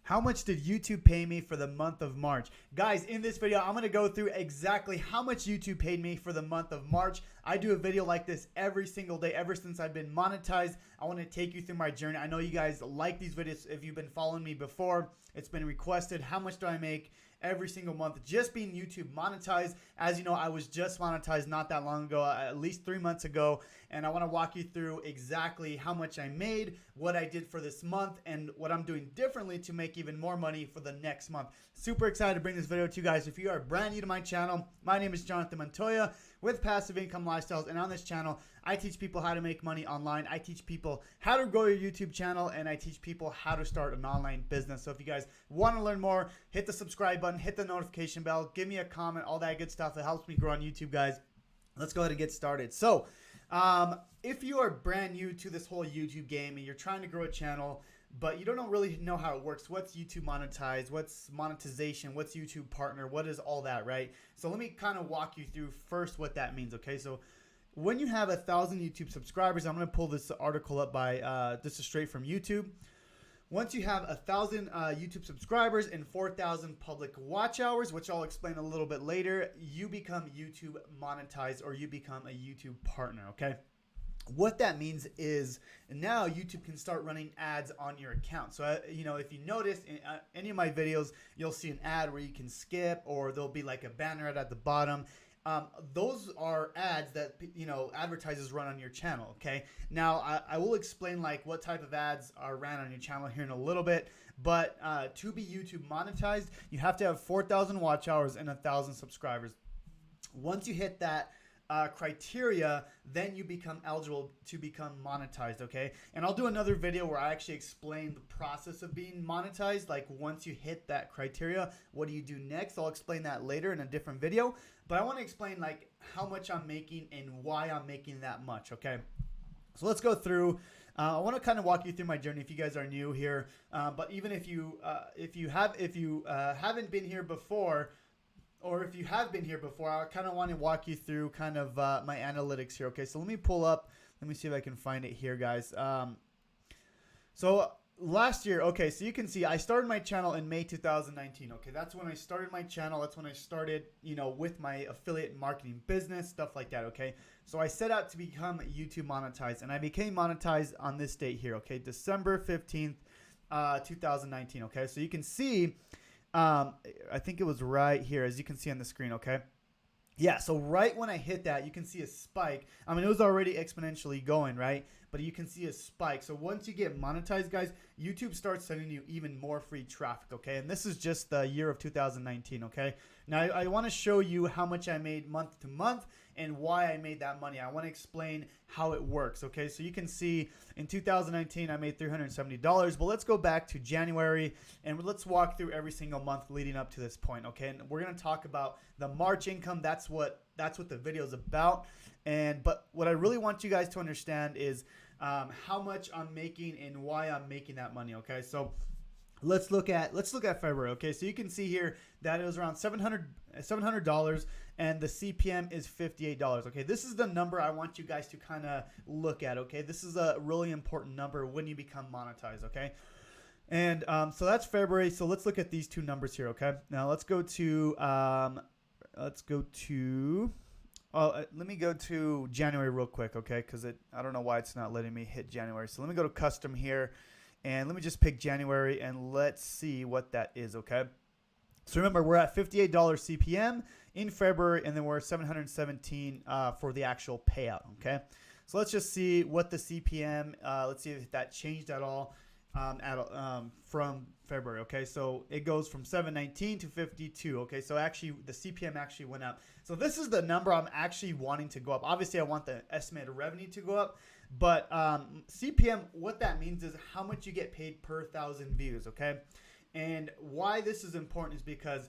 How much did YouTube pay me for the month of March? Guys, in this video, I'm going to go through exactly how much YouTube paid me for the month of March. I do a video like this every single day ever since I've been monetized. I want to take you through my journey. I know you guys like these videos. If you've been following me before, it's been requested. How much do I make every single month just being YouTube monetized? As you know, I was just monetized not that long ago, at least 3 months ago, and I want to walk you through exactly how much I made, what I did for this month, and what I'm doing differently to make even more money for the next month. Super excited to bring this video to you guys. If you are brand new to my channel, my name is Jonathan Montoya with Passive Income Lifestyles, and on this channel I teach people how to make money online. I teach people how to grow your YouTube channel, and I teach people how to start an online business. So if you guys want to learn more, hit the subscribe button, hit the notification bell, give me a comment, all that good stuff that helps me grow on YouTube, guys. Let's go ahead and get started. So if you are brand new to this whole YouTube game and you're trying to grow a channel, but you don't really know how it works, what's YouTube monetize, what's monetization, what's YouTube partner, what is all that, right? So let me kind of walk you through first what that means, okay? So when you have 1,000 YouTube subscribers, I'm going to pull this article up by, this is straight from YouTube. Once you have 1,000 YouTube subscribers and 4,000 public watch hours, which I'll explain a little bit later, you become YouTube monetized, or you become a YouTube partner, okay? What that means is now YouTube can start running ads on your account. So, you know, if you notice in any of my videos, you'll see an ad where you can skip, or there'll be like a banner ad at the bottom. Those are ads that, you know, advertisers run on your channel, okay? Now, I will explain like what type of ads are ran on your channel here in a little bit, but to be YouTube monetized, you have to have 4,000 watch hours and 1,000 subscribers. Once you hit that criteria, then you become eligible to become monetized, okay? And I'll do another video where I actually explain the process of being monetized. Like once you hit that criteria, what do you do next? I'll explain that later in a different video, but I want to explain like how much I'm making and why I'm making that much, okay? So let's go through. I want to kind of walk you through my journey if you guys are new here, but even if you haven't been here before, or if you have been here before, I kind of want to walk you through kind of my analytics here. Okay, so let me pull up. Let me see if I can find it here, guys. So last year, okay, so you can see I started my channel in May 2019. Okay, that's when I started my channel. That's when I started, you know, with my affiliate marketing business, stuff like that. Okay, so I set out to become YouTube monetized, and I became monetized on this date here. Okay, December 15th, 2019. Okay, so you can see. I think it was right here, as you can see on the screen, okay? Yeah, so right when I hit that, you can see a spike. I mean, it was already exponentially going, right? But you can see a spike. So once you get monetized, guys, YouTube starts sending you even more free traffic, okay? And this is just the year of 2019, okay? Now, I want to show you how much I made month to month and why I made that money. I want to explain how it works, okay? So you can see in 2019, I made $370, but let's go back to January and let's walk through every single month leading up to this point, okay? And we're going to talk about the March income. That's what the video is about. But what I really want you guys to understand is how much I'm making and why I'm making that money, okay? So let's look at February, okay? So you can see here that it was around $700 and the CPM is $58, okay? This is the number I want you guys to kind of look at, okay? This is a really important number when you become monetized, okay? And so that's February. So let's look at these two numbers here, okay? Now let's go to let me go to January real quick, okay? Because I don't know why it's not letting me hit January. So let me go to custom here. And let me just pick January and let's see what that is, okay? So remember, we're at $58 CPM in February, and then we're at $717 for the actual payout, okay? So let's just see what the CPM, let's see if that changed at all from February, okay? So it goes from 719 to 52, okay? So actually, the CPM actually went up. So this is the number I'm actually wanting to go up. Obviously, I want the estimated revenue to go up. But CPM, what that means is how much you get paid per 1,000 views, okay? And why this is important is because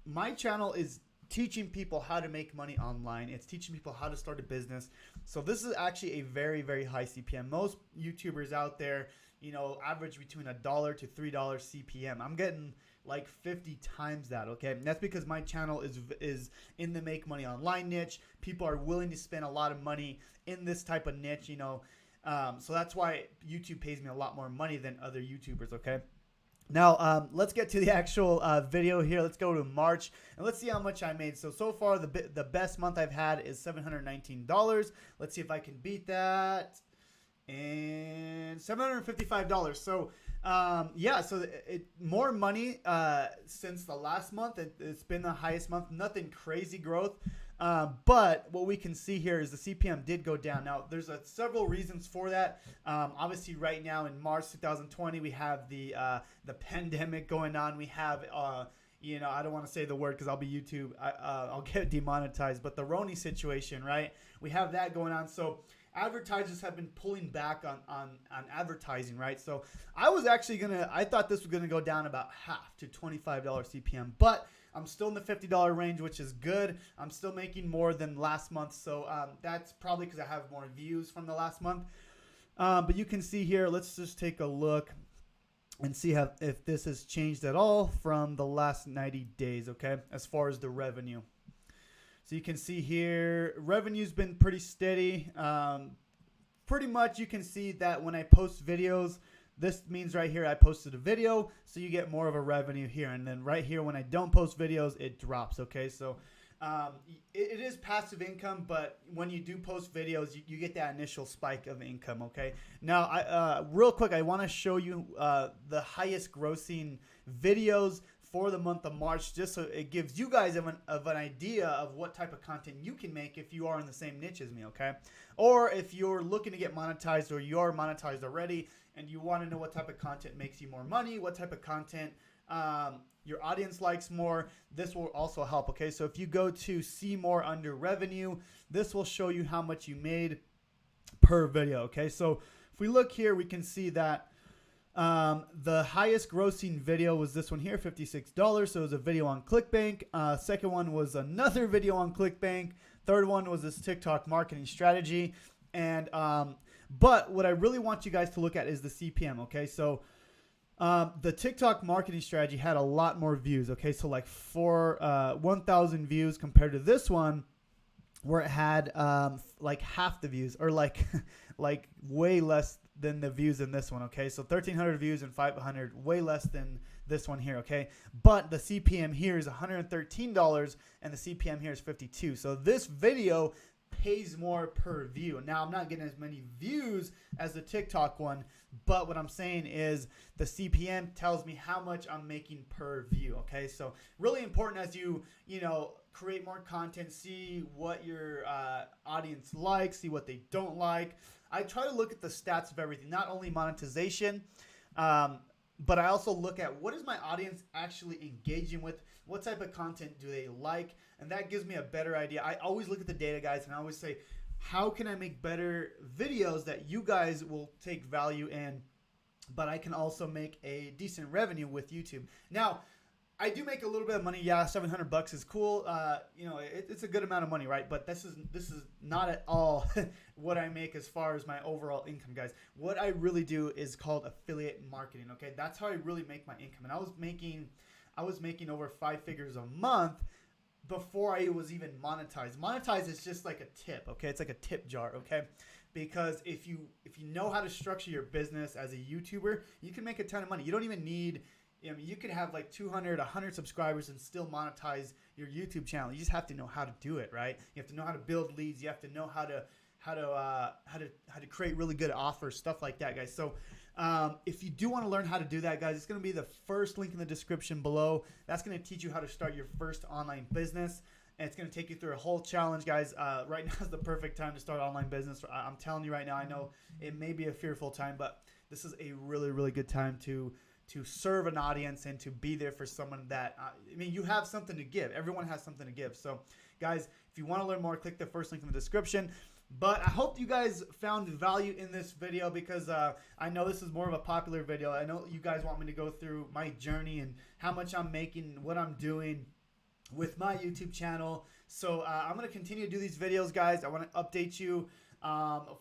my channel is teaching people how to make money online. It's teaching people how to start a business. So this is actually a very, very high CPM. Most YouTubers out there, you know, average between $1 to $3 CPM. I'm getting like 50 times that, okay? And that's because my channel is in the make money online niche. People are willing to spend a lot of money in this type of niche, you know. So that's why YouTube pays me a lot more money than other YouTubers, okay? Now, let's get to the actual video here. Let's go to March and let's see how much I made. So far, the best month I've had is $719. Let's see if I can beat that. And $755. So, yeah, so more money since the last month. It's been the highest month. Nothing crazy growth. But what we can see here is the CPM did go down. Now, there's several reasons for that. Obviously, right now in March 2020, we have the pandemic going on. We have, you know, I don't want to say the word because I'll be YouTube. I'll get demonetized. But the Roni situation, right? We have that going on. So advertisers have been pulling back on advertising, right? So I thought this was gonna go down about half to $25 CPM, but I'm still in the $50 range, which is good. I'm still making more than last month, so that's probably because I have more views from the last month. But you can see here, let's just take a look and see if this has changed at all from the last 90 days, okay, as far as the revenue. So you can see here, revenue's been pretty steady. Pretty much you can see that when I post videos, this means right here I posted a video, so you get more of a revenue here. And then right here when I don't post videos, it drops, okay? So it is passive income, but when you do post videos, you get that initial spike of income, okay? Now, real quick, I want to show you the highest grossing videos for the month of March, just so it gives you guys an idea of what type of content you can make if you are in the same niche as me, okay? Or if you're looking to get monetized or you're monetized already and you want to know what type of content makes you more money, what type of content your audience likes more, this will also help, okay? So if you go to see more under revenue, this will show you how much you made per video, okay? So if we look here, we can see that the highest grossing video was this one here, $56. So it was a video on ClickBank. Second one was another video on ClickBank. Third one was this TikTok marketing strategy. And but what I really want you guys to look at is the CPM. Okay, so the TikTok marketing strategy had a lot more views. Okay, so like 1,000 views compared to this one, where it had like half the views, or like like way less than the views in this one. Okay, so 1,300 views and 500, way less than this one here. Okay, but the CPM here is $113 and the CPM here is 52. So this video pays more per view. Now I'm not getting as many views as the TikTok one, but what I'm saying is the CPM tells me how much I'm making per view. Okay, so really important as you create more content, see what your audience likes, see what they don't like. I try to look at the stats of everything, not only monetization, but I also look at what is my audience actually engaging with, what type of content do they like, and that gives me a better idea. I always look at the data, guys, and I always say, how can I make better videos that you guys will take value in, but I can also make a decent revenue with YouTube. Now, I do make a little bit of money. Yeah, $700 is cool. It's a good amount of money, right? But this is not at all what I make as far as my overall income, guys. What I really do is called affiliate marketing. Okay, that's how I really make my income. And I was making over 5 figures a month before I was even monetized. Monetized is just like a tip. Okay, it's like a tip jar. Okay. Because if you know how to structure your business as a YouTuber, you can make a ton of money. You don't even need. You could have like 200, 100 subscribers and still monetize your YouTube channel. You just have to know how to do it, right? You have to know how to build leads. You have to know how to create really good offers, stuff like that, guys. So if you do want to learn how to do that, guys, it's going to be the first link in the description below. That's going to teach you how to start your first online business. And it's going to take you through a whole challenge, guys. Right now is the perfect time to start online business. I'm telling you right now, I know it may be a fearful time, but this is a really, really good time to serve an audience and to be there for someone that, you have something to give. Everyone has something to give. So, guys, if you want to learn more, click the first link in the description. But I hope you guys found value in this video because I know this is more of a popular video. I know you guys want me to go through my journey and how much I'm making, what I'm doing with my YouTube channel. So I'm going to continue to do these videos, guys. I want to update you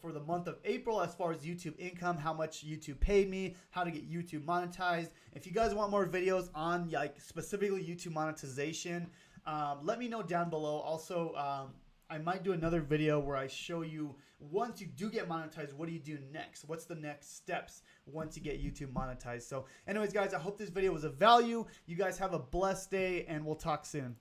for the month of April as far as YouTube income, how much YouTube paid me, how to get YouTube monetized. If you guys want more videos on like specifically YouTube monetization, let me know down below. Also, I might do another video where I show you once you do get monetized, what do you do next? What's the next steps once you get YouTube monetized? So anyways, guys, I hope this video was of value. You guys have a blessed day, and we'll talk soon.